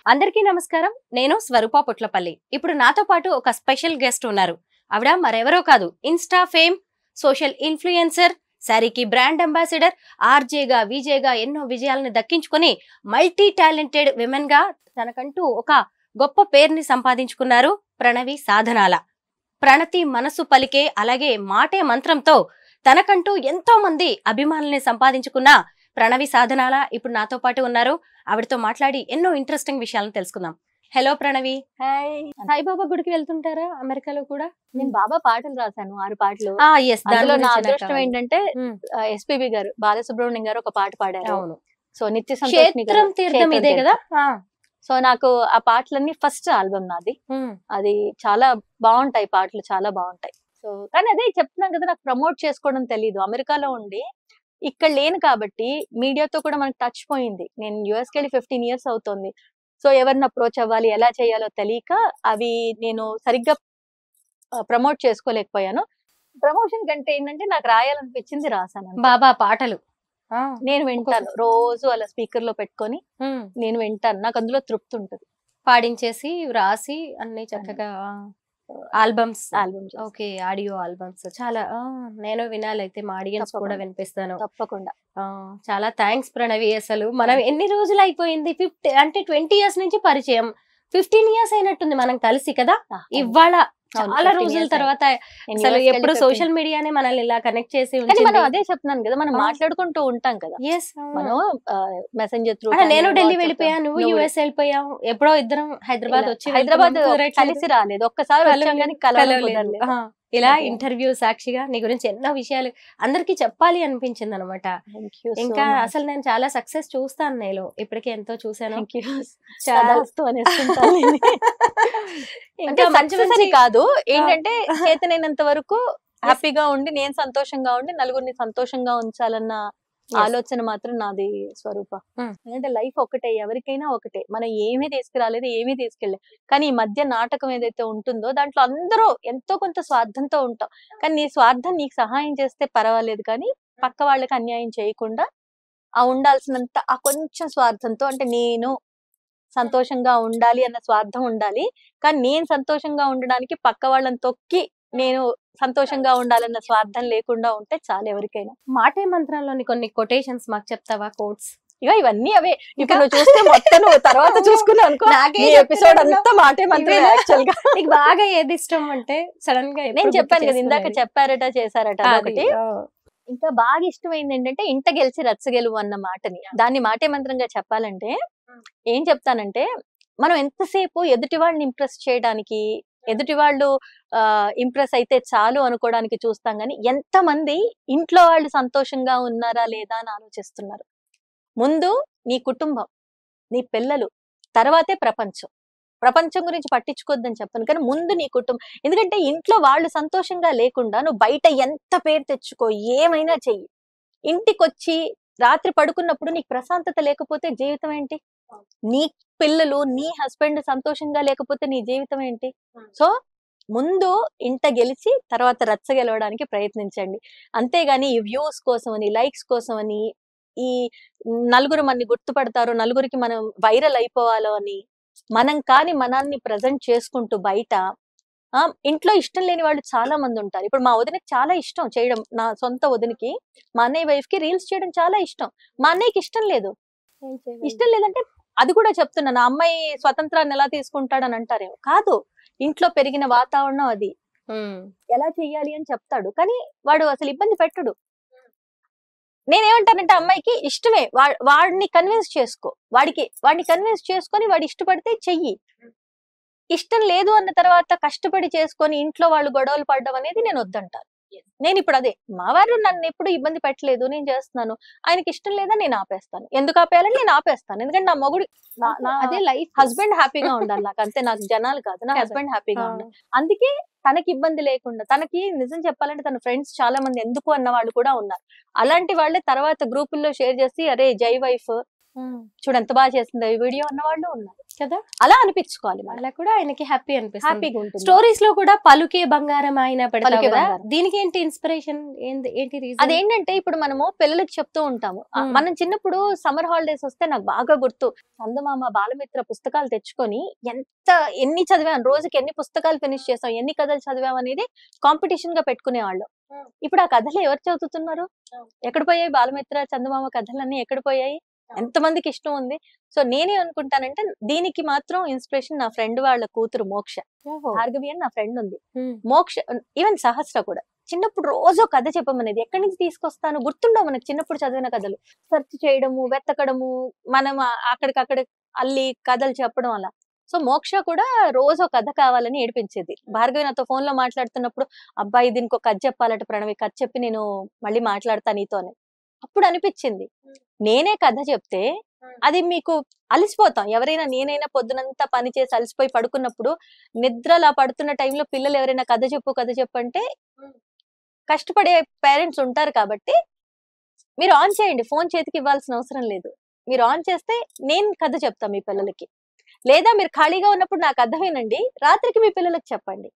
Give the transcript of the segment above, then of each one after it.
అందరికీ నమస్కారం. నేను స్వరూప పొట్లపల్లి. ఇప్పుడు నాతో పాటు ఒక స్పెషల్ గెస్ట్ ఉన్నారు. ఆవిడ మరెవరో కాదు, ఇన్స్టా ఫేమ్, సోషల్ ఇన్ఫ్లుయెన్సర్, శారీకి బ్రాండ్ అంబాసిడర్, ఆర్జేగా విజేగా ఎన్నో విజయాలను దక్కించుకొని మల్టీ టాలెంటెడ్ విమెన్ గా తనకంటూ ఒక గొప్ప పేరుని సంపాదించుకున్నారు ప్రణవి సాధనాల. ప్రణతి మనసు పలికే, అలాగే మాటే మంత్రంతో తనకంటూ ఎంతో మంది అభిమానుల్ని సంపాదించుకున్న ప్రణవి సాధనాల ఇప్పుడు నాతో పాటు ఉన్నారు. ఆవిడతో మాట్లాడి ఎన్నో ఇంట్రెస్టింగ్ విషయాలను తెలుసుకుందాం. హలో ప్రణవి. హాయ్. సాయిబాబా గుడికి వెళ్తుంటారా అమెరికాలో కూడా? నేను బాబా పాటలు రాశాను 6 పాటలు. అందులో నా అదృష్టం ఏంటంటే ఎస్పీబీ గారు, బాలసుబ్రహ్మణ్యం గారు ఒక పాట పాడారు. అవును. సో నిత్య సంతోషిని గారు, క్షేత్రం తీర్థం ఇదే కదా. సో నాకు ఆ పాటలన్నీ ఫస్ట్ ఆల్బమ్ నాది. అది చాలా బాగుంటాయి పాటలు, చాలా బాగుంటాయి. సో కానీ అదే చెప్తున్నాను కదా, నాకు ప్రమోట్ చేసుకోవడం తెలీదు. అమెరికాలో ఉండి ఇక్కడ లేను కాబట్టి మీడియాతో కూడా మనకు టచ్ పోయింది. నేను యుఎస్కి వెళ్ళి 15 years అవుతుంది. సో ఎవరిని అప్రోచ్ అవ్వాలి, ఎలా చేయాలో తెలియక అవి నేను సరిగ్గా ప్రమోట్ చేసుకోలేకపోయాను. ప్రమోషన్ కంటే ఏంటంటే నాకు రాయాలనిపించింది, రాశాను. బాబా పాటలు నేను వింటాను రోజు, అలా స్పీకర్ లో పెట్టుకొని నేను వింటాను. నాకు అందులో తృప్తి ఉంటుంది. పాడించేసి రాసి అన్ని చక్కగా ఆల్బమ్స్. ఓకే, ఆడియో ఆల్బమ్స్ చాలా నేను వినాలి. అయితే మా ఆడియన్స్ కూడా వినిపిస్తాను తప్పకుండా. చాలా థ్యాంక్స్ ప్రణవి. అసలు మనం ఎన్ని రోజులు అయిపోయింది, 20 years నుంచి పరిచయం, 15 years అయినట్టుంది మనం కలిసి కదా. ఇవాళ చాలా రోజుల తర్వాత అసలు ఎప్పుడు సోషల్ మీడియానే మనల్ని ఇలా కనెక్ట్ చేసి మనం అదే చెప్తున్నాను కదా, మనం మాట్లాడుకుంటూ ఉంటాం కదా. మనం మెసెంజర్ త్రూ. నేను ఢిల్లీ వెళ్ళిపోయా, నువ్వు యుఎస్ వెళ్ళిపోయావు. ఎప్పుడో ఇద్దరం హైదరాబాద్ కలిసి రాలేదు, ఒక్కసారి వచ్చాం కానీ కలవలేదు. ఇలా ఇంటర్వ్యూ సాక్షిగా నీ గురించి ఎన్నో విషయాలు అందరికి చెప్పాలి అనిపించింది అనమాట. ఇంకా అసలు నేను చాలా సక్సెస్ చూస్తాను, నేను ఇప్పటికే ఎంతో చూసాను. ఇంకా మంచి కాదు ఏంటంటే, చేతనైనంత వరకు హ్యాపీగా ఉండి, నేను సంతోషంగా ఉండి నలుగురిని సంతోషంగా ఉంచాలన్న ఆలోచన మాత్రం నాది స్వరూప. ఎందుకంటే లైఫ్ ఒకటే, ఎవరికైనా ఒకటే. మనం ఏమీ తీసుకురాలేదు, ఏమీ తీసుకెళ్ళలేదు. కానీ ఈ మధ్య నాటకం ఏదైతే ఉంటుందో దాంట్లో అందరూ ఎంతో కొంత స్వార్థంతో ఉంటాం. కానీ నీ స్వార్థం నీకు సహాయం చేస్తే పర్వాలేదు, కానీ పక్క వాళ్ళకి అన్యాయం చేయకుండా ఆ ఉండాల్సినంత ఆ కొంచెం స్వార్థంతో, అంటే నేను సంతోషంగా ఉండాలి అన్న స్వార్థం ఉండాలి, కానీ నేను సంతోషంగా ఉండడానికి పక్క వాళ్ళని తొక్కి నేను సంతోషంగా ఉండాలన్న స్వార్థం లేకుండా ఉంటే చాలు ఎవరికైనా. మాటే మంత్రంలోని కొన్ని కొటేషన్స్ మాకు చెప్తావా, కోట్స్? ఇక ఇవన్నీ అవే. ఇక నువ్వు చూస్తే మొత్తం తర్వాత చూసుకున్నావు అనుకో, ఎపిసోడ్ అంతా మాటే మంత్రం. యాక్చువల్ గా నీకు బాగా ఏది ఇష్టం అంటే సడన్ గా నేను చెప్పాను కదా ఇందాక, చెప్పారట చేశారట ఒకటి. ఇంకా బాగా ఇష్టమైంది ఏంటంటే, ఇంట గెలిచి రచ్చగెలువు అన్న మాటని. దాన్ని మాటే మంత్రంగా చెప్పాలంటే ఏం చెప్తానంటే, మనం ఎంతసేపు ఎదుటి వాళ్ళని ఇంప్రెస్ చేయడానికి, ఎదుటి వాళ్ళు ఇంప్రెస్ అయితే చాలు అనుకోవడానికి చూస్తాం, కానీ ఎంతమంది ఇంట్లో వాళ్ళు సంతోషంగా ఉన్నారా లేదా అని ఆలోచిస్తున్నారు. ముందు నీ కుటుంబం, నీ పిల్లలు, తర్వాతే ప్రపంచం. ప్రపంచం గురించి పట్టించుకోవద్దని చెప్పను, కానీ ముందు నీ కుటుంబం. ఎందుకంటే ఇంట్లో వాళ్ళు సంతోషంగా లేకుండా నువ్వు బయట ఎంత పేరు తెచ్చుకో, ఏమైనా చెయ్యి, ఇంటికొచ్చి రాత్రి పడుకున్నప్పుడు నీకు ప్రశాంతత లేకపోతే జీవితం ఏంటి? నీ పిల్లలు, నీ హస్బెండ్ సంతోషంగా లేకపోతే నీ జీవితం ఏంటి? సో ముందు ఇంట గెలిచి తర్వాత రచ్చ గెలవడానికి ప్రయత్నించండి. అంతేగాని ఈ వ్యూస్ కోసం అని, లైక్స్ కోసం అని, ఈ నలుగురు మనని గుర్తుపడతారు, నలుగురికి మనం వైరల్ అయిపోవాలో అని, మనం కాని మనల్ని ప్రజెంట్ చేసుకుంటూ బయట ఇంట్లో ఇష్టం లేని వాళ్ళు చాలా మంది ఉంటారు. ఇప్పుడు మా వదినకి చాలా ఇష్టం చేయడం, నా సొంత వదినకి, మా అన్నయ్య వైఫ్ కి రీల్స్ చేయడం చాలా ఇష్టం. మా అన్నయ్యకి ఇష్టం లేదు. ఇష్టం లేదంటే అది కూడా చెప్తున్నాను, అమ్మాయి స్వతంత్రాన్ని ఎలా తీసుకుంటాడని అంటారేమో. కాదు, ఇంట్లో పెరిగిన వాతావరణం అది, ఎలా చెయ్యాలి అని చెప్తాడు, కానీ వాడు అసలు ఇబ్బంది పెట్టడు. నేనేమంటానంటే, అమ్మాయికి ఇష్టమే, వాడిని కన్విన్స్ చేసుకో, వాడిని కన్విన్స్ చేసుకొని వాడు ఇష్టపడితే చెయ్యి. ఇష్టం లేదు అన్న తర్వాత కష్టపడి చేసుకొని ఇంట్లో వాళ్ళు గొడవలు పడడం అనేది నేను వద్దంటాను. నేను ఇప్పుడు అదే, మా వారు నన్ను ఎప్పుడు ఇబ్బంది పెట్టలేదు, నేను చేస్తున్నాను. ఆయనకి ఇష్టం లేదా నేను ఆపేస్తాను. ఎందుకు ఆపేయాలని నేను ఆపేస్తాను. ఎందుకంటే నా మొగుడు, అదే లైఫ్, హస్బెండ్ హ్యాపీగా ఉండాలి నాకు, అంతే. నాకు జనాలు కాదు, నా హస్బెండ్ హ్యాపీగా ఉండాలి. అందుకే తనకి ఇబ్బంది లేకుండా, తనకి నిజం చెప్పాలంటే తన ఫ్రెండ్స్ చాలా మంది ఎందుకు అన్న వాళ్ళు కూడా ఉన్నారు. అలాంటి వాళ్ళే తర్వాత గ్రూపుల్లో షేర్ చేసి, అరే జై వైఫ్, చూడు ఎంత బాగా చేసింది ఈ వీడియో అన్న వాళ్ళు ఉన్నారు కదా. అలా అనిపించుకోవాలి మనం. అలా కూడా ఆయనకి హ్యాపీ అనిపిస్తుంది. హ్యాపీగా ఉంటుంది. స్టోరీస్ లో కూడా పలుకే బంగారం ఆయన పెడతారు పలుకే కదా, బంగారం. దీనికి ఏంటి ఇన్స్పిరేషన్, ఏంటి రీజన్? అదేంటంటే ఇప్పుడు మనము పిల్లలకి చెప్తూ ఉంటాము. మనం చిన్నప్పుడు సమ్మర్ హాలిడేస్ వస్తే నాకు బాగా గుర్తు, చందమామ బాలమిత్ర పుస్తకాలు తెచ్చుకొని ఎన్ని చదివాం, రోజుకి ఎన్ని పుస్తకాలు ఫినిష్ చేసాం, ఎన్ని కథలు చదివాం అనేది కాంపిటీషన్ గా పెట్టుకునేవాళ్ళు. ఇప్పుడు ఆ కథలు ఎవరు చదువుతున్నారు? ఎక్కడ పోయాయి బాలమిత్ర చందమామ కథలన్నీ ఎక్కడ పోయాయి? ఎంతమందికి ఇష్టం ఉంది? సో నేనే అనుకుంటానంటే దీనికి మాత్రం ఇన్స్పిరేషన్ నా ఫ్రెండ్ వాళ్ళ కూతురు మోక్ష, భార్గవి అని నా ఫ్రెండ్ ఉంది. మోక్ష ఈవెన్ సహస్ర కూడా చిన్నప్పుడు రోజు కథ చెప్పమనేది. ఎక్కడి నుంచి తీసుకొస్తాను గుర్తుండవు మనకి చిన్నప్పుడు చదివిన కథలు. సెర్చ్ చేయడము, వెతకడము, మనం అక్కడికక్కడ అల్లి కథలు చెప్పడం అలా. సో మోక్ష కూడా రోజు ఒక కథ కావాలని ఏడిపించేది. భార్గవి నాతో ఫోన్ లో మాట్లాడుతున్నప్పుడు, అబ్బాయి దీనికి ఒక కథ చెప్పాలట ప్రణవి, కథ చెప్పి నేను మళ్ళీ మాట్లాడతా నీతో అని. అప్పుడు అనిపించింది నేనే కథ చెప్తే అది మీకు అలసిపోతాం. ఎవరైనా నేనైనా పొద్దునంతా పని చేసి అలసిపోయి పడుకున్నప్పుడు నిద్ర అలా పడుతున్న టైంలో పిల్లలు ఎవరైనా కథ చెప్పు అంటే కష్టపడే పేరెంట్స్ ఉంటారు. కాబట్టి మీరు ఆన్ చేయండి, ఫోన్ చేతికి ఇవ్వాల్సిన అవసరం లేదు. మీరు ఆన్ చేస్తే నేను కథ చెప్తా మీ పిల్లలకి. లేదా మీరు ఖాళీగా ఉన్నప్పుడు నాకు కథ వినండి, రాత్రికి మీ పిల్లలకి చెప్పండి.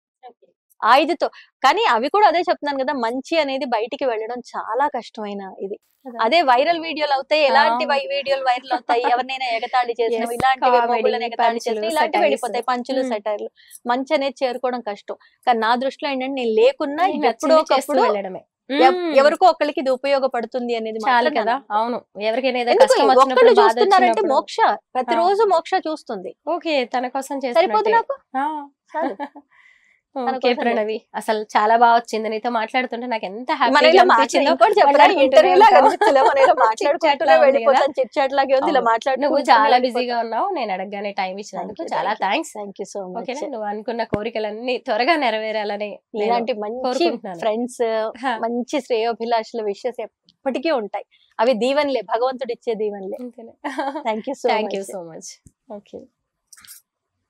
ఐదుతో. కానీ అవి కూడా అదే చెప్తున్నాను కదా, మంచి అనేది బయటికి వెళ్ళడం చాలా కష్టమైన ఇది. అదే వైరల్ వీడియోలు అవుతాయి. ఎలాంటి వీడియోలు వైరల్ అవుతాయి? ఎవరినైనా ఎగతాళి చేసిన, ఇలాంటివి మొగుళ్ళని ఎగతాళి చేసిన, ఇలాంటివి వెళ్ళిపోతాయి. పంచులు, సెటైర్లు. మంచి అనేది చేరుకోవడం కష్టం. కానీ నా దృష్టిలో ఏంటంటే నేను లేకున్నా ఎప్పుడో ఒకప్పుడు ఎవరికో ఒకరికి ఇది ఉపయోగపడుతుంది అనేది చాలు కదా. అవును, ఎవరికైనా ఒక్కళ్ళు చూస్తున్నారంటే మోక్ష ప్రతిరోజు మోక్ష చూస్తుంది. ఓకే, తన కోసం సరిపోదు నాకు. ఓకే ప్రణవి, అసలు చాలా బాగా వచ్చింది. నీతో మాట్లాడుతుంటే నాకు ఎంత హ్యాపీ. నువ్వు చాలా బిజీగా ఉన్నావు, నేను అడగగానే టైం ఇచ్చినందుకు చాలా థ్యాంక్స్. ఓకేనా, నువ్వు అనుకున్న కోరికలన్నీ త్వరగా నెరవేరాలని ఇలాంటి మంచి ఫ్రెండ్స్, మంచి శ్రేయోభిలాషుల విషయస్ ఎప్పటికీ ఉంటాయి. అవి దీవెనలే, భగవంతుడు ఇచ్చే దీవెనలే. Thank you so much. Okay.